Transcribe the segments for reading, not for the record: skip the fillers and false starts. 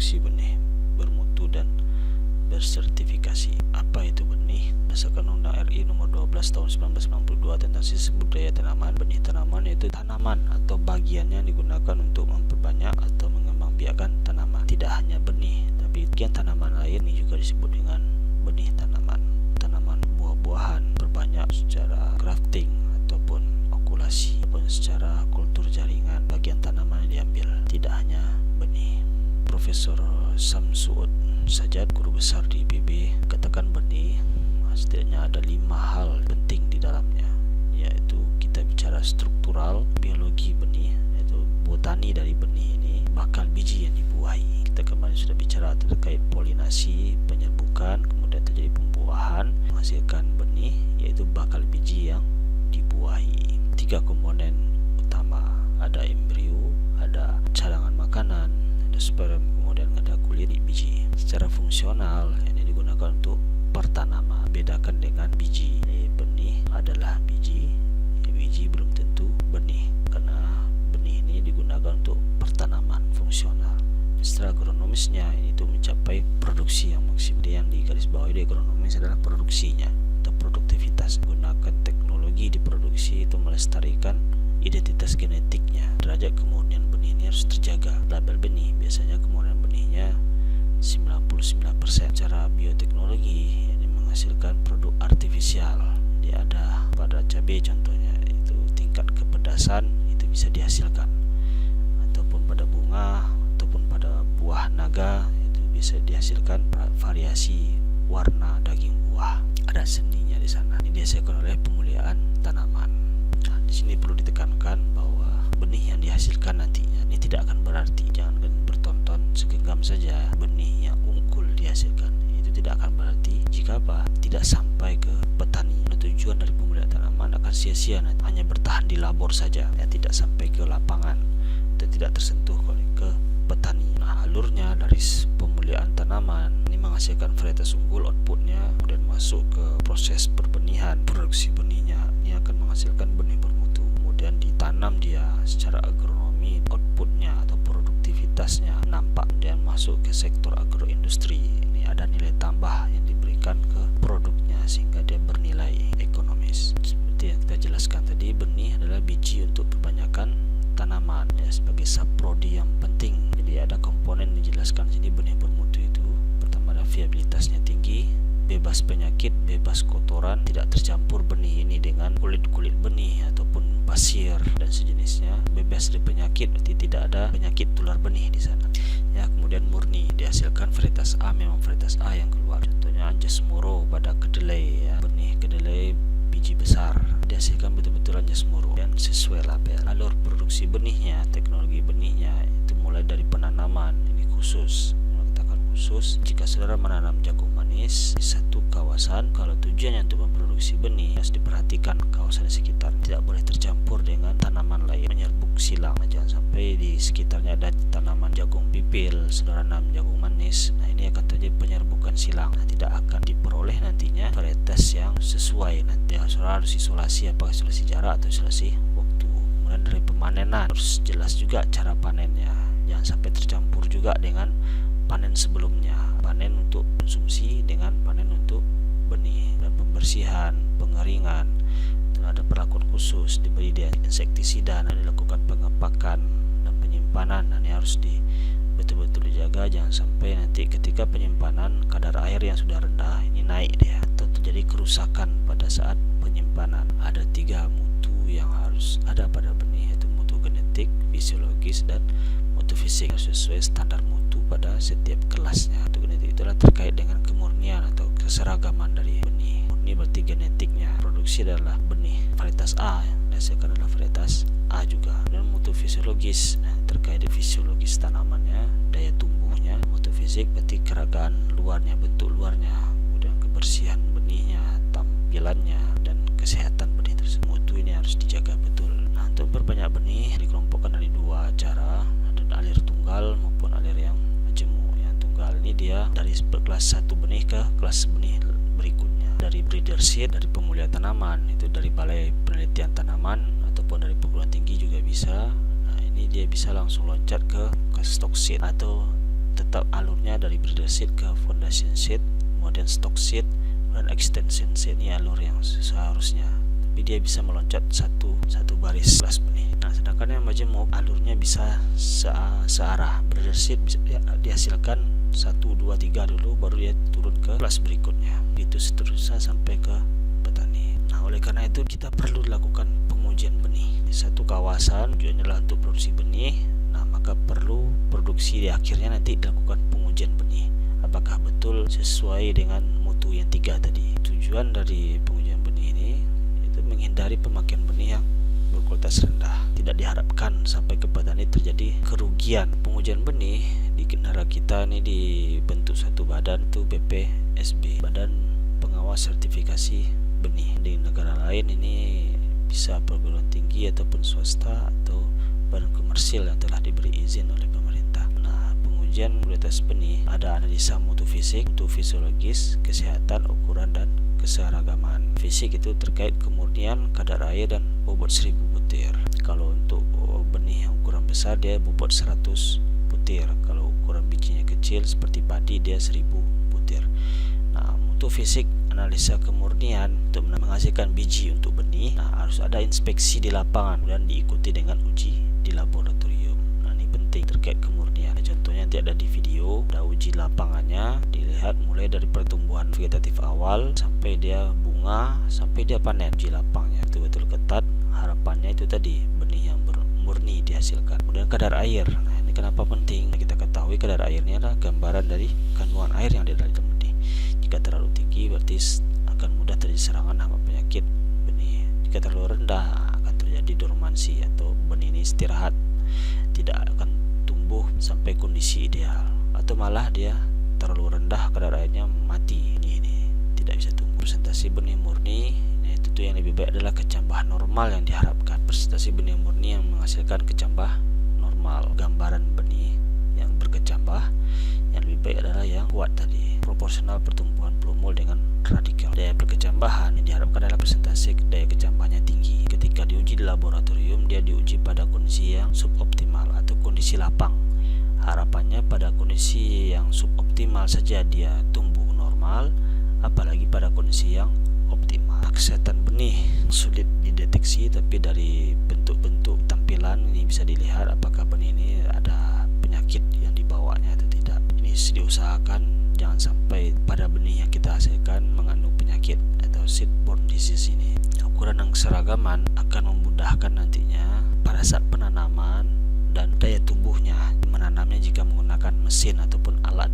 produksi benih bermutu dan bersertifikasi. Apa itu benih? Berdasarkan Undang RI nomor 12 tahun 1992 tentang sistem budidaya tanaman, benih tanaman yaitu tanaman atau bagiannya yang digunakan untuk memperbanyak atau mengembangbiakkan tanaman. Tidak hanya benih, tapi bagian tanaman lain ini juga disebut dengan benih tanaman. Tanaman buah-buahan berbanyak secara grafting ataupun okulasi ataupun secara kultur jaringan. Bagian tanaman yang diambil, tidak hanya benih. Profesor Samsuud Sajad, guru besar di IPB, katakan benih setidaknya ada 5 hal penting di dalamnya, yaitu kita bicara struktural, biologi benih, yaitu botani dari benih ini, bakal biji yang dibuahi. Kita kemarin sudah bicara terkait polinasi, penyerbukan, kemudian terjadi pembuahan menghasilkan benih, yaitu bakal biji yang dibuahi. 3 komponen utama, ada embrio, ada cadangan makanan, ada sperm, kemudian ada kulit biji. Secara fungsional ini digunakan untuk pertanaman. Bedakan dengan biji. Benih adalah biji. Biji belum tentu benih, karena benih ini digunakan untuk pertanaman fungsional. Secara agronomisnya itu mencapai produksi yang maksimal. Yang digarisbawahi di agronomis adalah produksinya atau produktivitas. Gunakan teknologi di produksi itu melestarikan identitas genetiknya. Derajat kemurnian benih ini harus terjaga. Label benih biasanya kemurnian benihnya 99%. Cara bioteknologi ini menghasilkan produk artifisial. Dia ada pada cabai contohnya, itu tingkat kepedasan itu bisa dihasilkan, ataupun pada bunga ataupun pada buah naga itu bisa dihasilkan variasi warna daging buah. Ada sendinya di sana. Ini dihasilkan oleh pemuliaan tanaman. Nah, di sini perlu ditekankan bahwa benih yang dihasilkan nantinya ini tidak akan berarti, jangan bertonton segenggam saja benih yang unggul dihasilkan. Itu tidak akan berarti jika tidak sampai ke petani. Tujuan dari pemulihan tanaman akan sia-sia nanti, hanya bertahan di labor saja, ya, tidak sampai ke lapangan dan tidak tersentuh ke petani. Nah, alurnya dari pemulihan tanaman ini menghasilkan varietas unggul, outputnya kemudian masuk ke proses perbenihan, produksi benihnya ini akan menghasilkan benih bermutu, kemudian ditanam dia secara agronomi, outputnya atau produktivitasnya nampak, dan masuk ke sektor agroindustri. Ini ada nilai tambah yang diberikan ke produknya sehingga dia bernilai ekonomis. Seperti yang kita jelaskan tadi, benih adalah biji untuk kebanyakan tanaman, ya, sebagai subprodi yang penting. Jadi ada komponen dijelaskan sini benih bermutu itu. Pertama, ada viabilitasnya tinggi, bebas penyakit, bebas kotoran, tidak tercampur benih ini dengan kulit-kulit benih ataupun pasir dan sejenisnya. Bebas dari penyakit, berarti tidak ada penyakit tular benih di sana. Ya, kemudian murni, dihasilkan varietas A, memang varietas A yang keluar. Contohnya Anjas Moro pada kedelai, ya, benih kedelai biji besar, dihasilkan betul-betul Anjas Moro dan sesuai label. Alur produksi benihnya, teknologi benihnya itu mulai dari penanaman, ini khusus. Khusus jika saudara menanam jagung manis di satu kawasan, kalau tujuannya untuk memproduksi benih, harus diperhatikan kawasan di sekitar, tidak boleh tercampur dengan tanaman lain, menyerbuk silang. Jangan sampai di sekitarnya ada tanaman jagung pipil, saudara nanam jagung manis, nah ini akan terjadi penyerbukan silang. Nah, tidak akan diperoleh nantinya varietas yang sesuai. Nanti saudara harus isolasi, apakah isolasi jarak atau isolasi waktu. Kemudian dari pemanenan harus jelas juga cara panennya, jangan sampai tercampur juga dengan panen sebelumnya, panen untuk konsumsi dengan panen untuk benih. Dan pembersihan, pengeringan, dan ada perlakuan khusus, diberi dia insektisida, dan dilakukan pengepakan dan penyimpanan. Nah, ini harus betul-betul dijaga, jangan sampai nanti ketika penyimpanan kadar air yang sudah rendah ini naik dia, atau terjadi kerusakan pada saat penyimpanan. Ada 3 mutu yang harus ada pada benih, yaitu mutu genetik, fisiologis, dan mutu fisik, sesuai standar mutu pada setiap kelasnya. Mutu genetik itulah terkait dengan kemurnian atau keseragaman dari benih. Murni berarti genetiknya, produksi adalah benih varietas A, dihasilkan adalah varietas A juga. Dan mutu fisiologis, terkait dengan fisiologis tanamannya, daya tumbuhnya. Mutu fisik berarti keragaan luarnya, bentuk luarnya, kemudian kebersihan benihnya, tampilannya, dan kesehatan benih tersebut. Mutu ini harus dijaga betul. Nah, untuk berbanyak benih dikelompokkan dari 2 cara, ada alir tunggal maupun alir yang jemu. Yang tunggal ini dia dari kelas 1 benih ke kelas benih berikutnya. Dari breeder seed, dari pemulihan tanaman, itu dari balai penelitian tanaman ataupun dari perguruan tinggi juga bisa. Nah, ini dia bisa langsung loncat ke stock seed atau tetap alurnya dari breeder seed ke foundation seed, kemudian stock seed, dan extension seed. Ini alur yang seharusnya, tapi dia bisa meloncat satu baris kelas benih. Nah, sedangkan yang majemuk alurnya bisa searah. Breeder seed bisa dihasilkan 1, 2, 3 dulu, baru dia turun ke kelas berikutnya. Gitu seterusnya sampai ke petani. Nah, oleh karena itu kita perlu lakukan pengujian benih. Di satu kawasan tujuannya adalah untuk produksi benih. Nah, maka perlu produksi di akhirnya nanti dilakukan pengujian benih. Apakah betul sesuai dengan mutu yang 3 tadi. Tujuan dari pengujian benih ini itu menghindari pemakaian benih yang berkualitas rendah. Tidak diharapkan sampai ke petani terjadi kerugian. Pengujian benih di negara kita ini dibentuk satu badan, itu BPSB, Badan Pengawas Sertifikasi Benih. Di negara lain ini bisa perguruan tinggi ataupun swasta atau badan komersil yang telah diberi izin oleh pemerintah. Nah, pengujian kualitas benih ada analisa mutu fisik, mutu fisiologis, kesehatan, ukuran, dan keseragaman. Fisik itu terkait kemurnian, kadar air, dan bobot 1000 butir. Kalau untuk benih yang ukuran besar dia bobot 100 butir. Kalau ukuran bijinya kecil seperti padi dia 1000 butir. Nah, mutu fisik analisa kemurnian untuk menghasilkan biji untuk benih. Nah, harus ada inspeksi di lapangan dan diikuti dengan uji di laboratorium. Nah, ini penting terkait kemurnian. Contohnya nanti ada di video, ada uji lapangannya, dilihat mulai dari pertumbuhan vegetatif awal sampai dia bunga, sampai dia panen. Uji lapangnya betul-betul ketat. Harapannya itu tadi benih yang murni dihasilkan. Kemudian kadar air. Nah, ini kenapa penting? Kita ketahui kadar airnya adalah gambaran dari kandungan air yang ada dalam benih. Jika terlalu tinggi berarti akan mudah terjadi serangan hama penyakit benih. Jika terlalu rendah akan terjadi dormansi atau benih ini istirahat, tidak akan tumbuh sampai kondisi ideal, atau malah dia terlalu rendah kadar airnya mati. Ini tidak bisa tumbuh. Presentasi benih murni itu yang lebih baik adalah kecambah normal yang diharapkan. Presentasi benih murni yang menghasilkan kecambah normal. Gambaran benih yang berkecambah yang lebih baik adalah yang kuat tadi, proporsional pertumbuhan plumul dengan radikal. Daya perkecambahan yang diharapkan adalah presentasi daya kecambahnya tinggi. Ketika diuji di laboratorium, dia diuji pada kondisi yang suboptimal atau kondisi lapang. Harapannya pada kondisi yang suboptimal saja dia tumbuh normal, apalagi pada kondisi yang optimal. Kesehatan benih sulit dideteksi, tapi dari bentuk-bentuk tampilan ini bisa dilihat apakah benih ini ada penyakit yang dibawanya atau tidak. Ini diusahakan jangan sampai pada benih yang kita hasilkan mengandung penyakit atau seedborne disease ini. Ukuran dan keseragaman akan memudahkan nantinya pada saat penanaman dan daya tumbuhnya. Menanamnya jika menggunakan mesin ataupun alat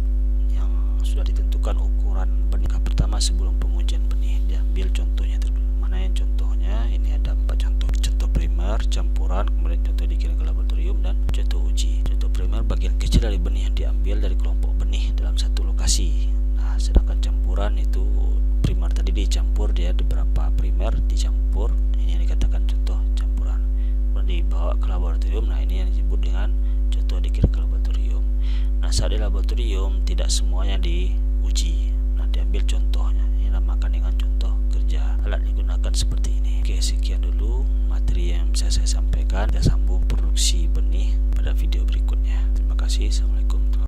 yang sudah ditentukan ukuran benih. Pertama, sebelum pengujian benih diambil contohnya terlebih. Mana yang contohnya? Ini ada 4 contoh. Contoh primer, campuran, kemudian contoh dikirim ke laboratorium, dan contoh uji. Contoh primer bagian kecil dari benih yang diambil dari kelompok benih dalam satu lokasi. Nah, sedangkan campuran itu primer tadi dicampur, dia beberapa primer dicampur. Ini yang dikatakan contoh campuran. Kemudian dibawa ke laboratorium. Nah, ini yang disebut dengan contoh dikirim ke laboratorium. Nah, saat di laboratorium tidak semuanya diuji. Nah, diambil contohnya. Ini namakan dengan contoh kerja. Alat digunakan seperti ini. Oke, sekian dulu materi yang bisa saya sampaikan. Kita sambung produksi benih pada video berikutnya. Terima kasih. Assalamualaikum.